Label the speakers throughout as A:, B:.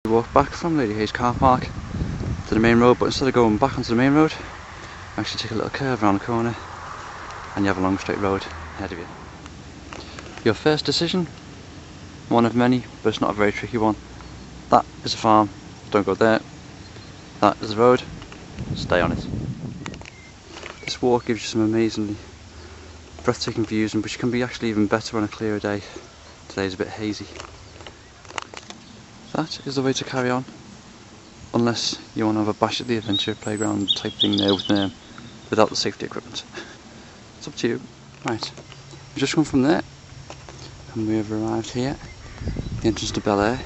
A: Walk back from Lady Hayes car park to the main road, but instead of going back onto the main road, you actually take a little curve around the corner and you have a long straight road ahead of you. Your first decision, one of many, but it's not a very tricky one. That is a farm, don't go there. That is the road, stay on it. This walk gives you some amazingly breathtaking views, and which can be actually even better on a clearer day. Today's a bit hazy. That is the way to carry on, unless you want to have a bash at the adventure playground type thing there without the safety equipment. It's up to you. Right, we've just come from there and we have arrived here, the entrance to Bel Air,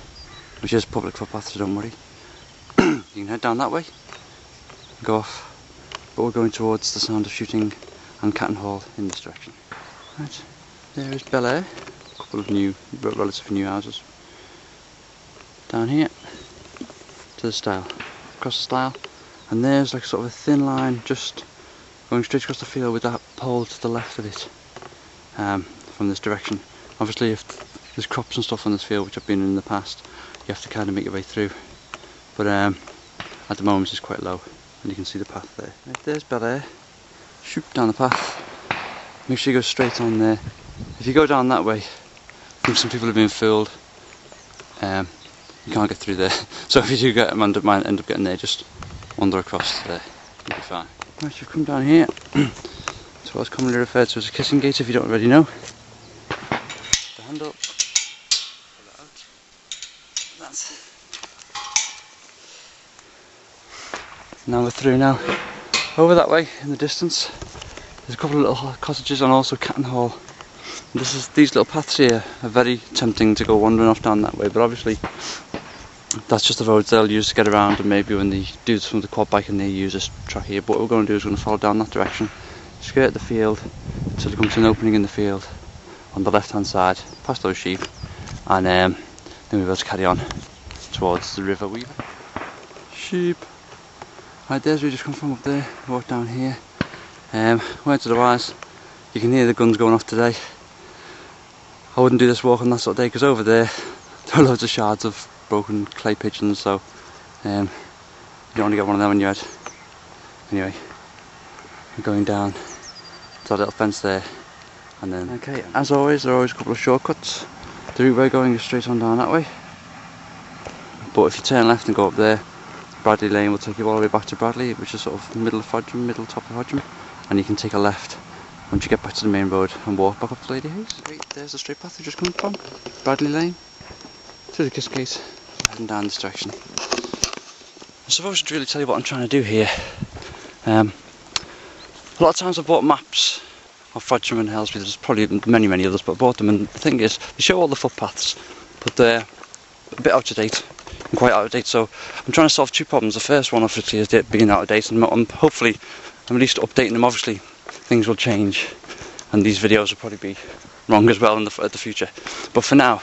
A: which is public footpath, so don't worry. You can head down that way, go off, but we're going towards the sound of shooting and Catton Hall in this direction. Right, there is Bel Air, a couple of new, relatively new houses. Down here to the stile, across the stile, and there's like sort of a thin line just going straight across the field with that pole to the left of it, from this direction. Obviously if there's crops and stuff on this field which I've been in the past, you have to kind of make your way through, but at the moment it's quite low and you can see the path there. Right, there's Bel Air. Shoot down the path, make sure you go straight on there. If you go down that way, I think some people have been fooled. You can't get through there, so if you do get end up getting there, just wander across there, you'll be fine. Right, you've come down here to what's commonly referred to as a kissing gate if you don't already know. Put the hand up, pull it out. That's. Now we're through now. Over that way in the distance, there's a couple of little cottages and also Catton Hall. These little paths here are very tempting to go wandering off down that way, but obviously that's just the roads they'll use to get around, and maybe when they do some of the quad biking they use this track here. But what we're going to do is we're going to follow down that direction, skirt the field until it comes to an opening in the field on the left hand side, past those sheep, and then we'll be able to carry on towards the river Weaver. Sheep. Right, there's where we just come from up there, walk down here. Word to the wise, you can hear the guns going off today. I wouldn't do this walk on that sort of day because over there are loads of shards of broken clay pigeons, so you don't want to get one of them on your head. Anyway, we're going down to that little fence there, and then okay, as always there are always a couple of shortcuts. The route we're going is straight on down that way, but if you turn left and go up there, Bradley Lane will take you all the way back to Bradley, which is sort of middle top of Hodgem, and you can take a left once you get back to the main road and walk back up to Lady Hayes. Right, there's the straight path we just come from, Bradley Lane, through the kiss gate, heading down this direction. I suppose I should really tell you what I'm trying to do here. A lot of times I've bought maps of Frodsham and Helsby, there's probably many others, but I bought them, and the thing is, they show all the footpaths, but they're a bit out of date, and quite out of date, so I'm trying to solve two problems. The first one obviously is it being out of date, and hopefully I'm at least updating them. Obviously things will change and these videos will probably be wrong as well in the future, but for now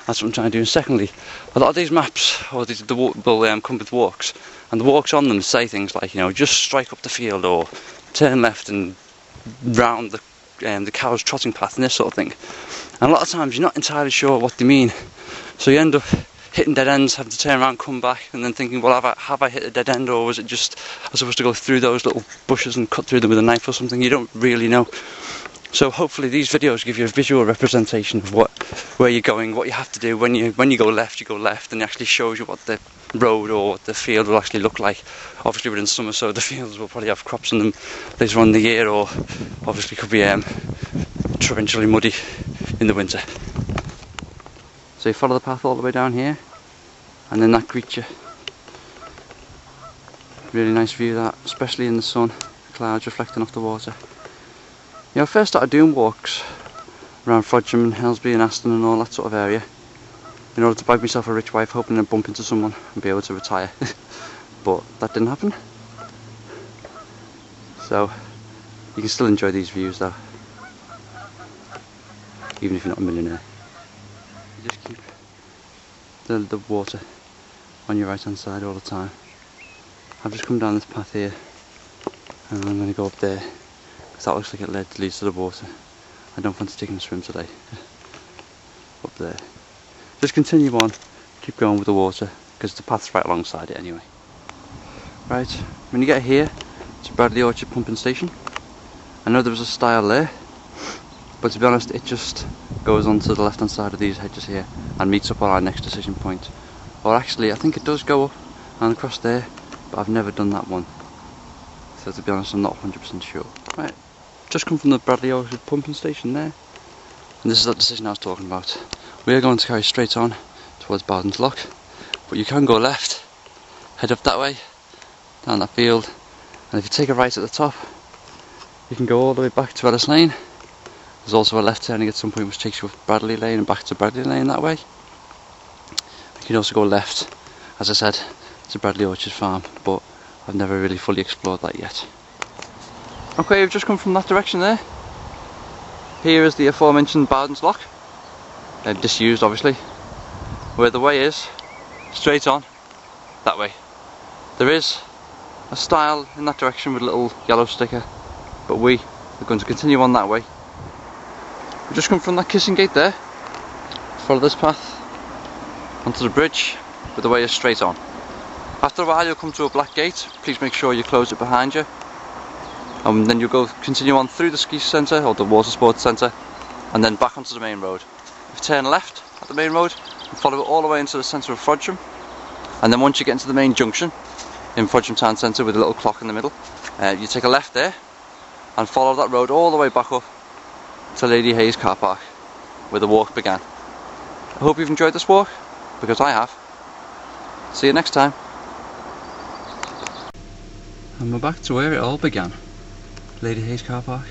A: that's what I'm trying to do. And secondly, a lot of these maps or will come with walks, and the walks on them say things like, you know, just strike up the field or turn left and round the cow's trotting path and this sort of thing, and a lot of times you're not entirely sure what they mean, so you end up hitting dead ends, having to turn around, come back, and then thinking, well, have I hit a dead end, or was it just I was supposed to go through those little bushes and cut through them with a knife or something? You don't really know. So hopefully these videos give you a visual representation of where you're going, what you have to do when you go left, and it actually shows you what the road or what the field will actually look like. Obviously we're in summer, so the fields will probably have crops in them later on in the year, or obviously could be torrentially muddy in the winter. So you follow the path all the way down here, and then that greets you. Really nice view that, especially in the sun, clouds reflecting off the water. You know, I first started doing walks around Frodsham and Helsby and Aston and all that sort of area in order to bag myself a rich wife, hoping to bump into someone and be able to retire. But that didn't happen. So you can still enjoy these views though, even if you're not a millionaire. You just keep the water on your right hand side all the time. I've just come down this path here and I'm going to go up there because that looks like it leads to the water. I don't fancy taking a swim today. Up there. Just continue on, keep going with the water, because the path's right alongside it anyway. Right, when you get here to Bradley Orchard pumping station, I know there was a stile there, but to be honest it just goes onto the left hand side of these hedges here and meets up on our next decision point. Or actually I think it does go up and across there, but I've never done that one, so to be honest I'm not 100% sure. Right, just come from the Bradley Orchard pumping station there, and this is that decision I was talking about. We are going to carry straight on towards Bowden's Lock, but you can go left, head up that way, down that field, and if you take a right at the top you can go all the way back to Ellis Lane. There's also a left turning at some point which takes you up Bradley Lane and back to Bradley Lane that way. You can also go left, as I said, to Bradley Orchard Farm, but I've never really fully explored that yet. Okay, we've just come from that direction there. Here is the aforementioned Bowden's Lock, disused obviously, where the way is straight on that way. There is a stile in that direction with a little yellow sticker, but we are going to continue on that way. We've just come from that kissing gate there, follow this path onto the bridge, but the way is straight on. After a while you'll come to a black gate, please make sure you close it behind you, and then you'll continue on through the ski centre or the water sports centre and then back onto the main road. You turn left at the main road and follow it all the way into the centre of Frodsham, and then once you get into the main junction in Frodsham Town Centre with a little clock in the middle, you take a left there and follow that road all the way back up to Lady Hayes car park where the walk began. I hope you've enjoyed this walk, because I have. See you next time. And we're back to where it all began, Lady Hayes car park.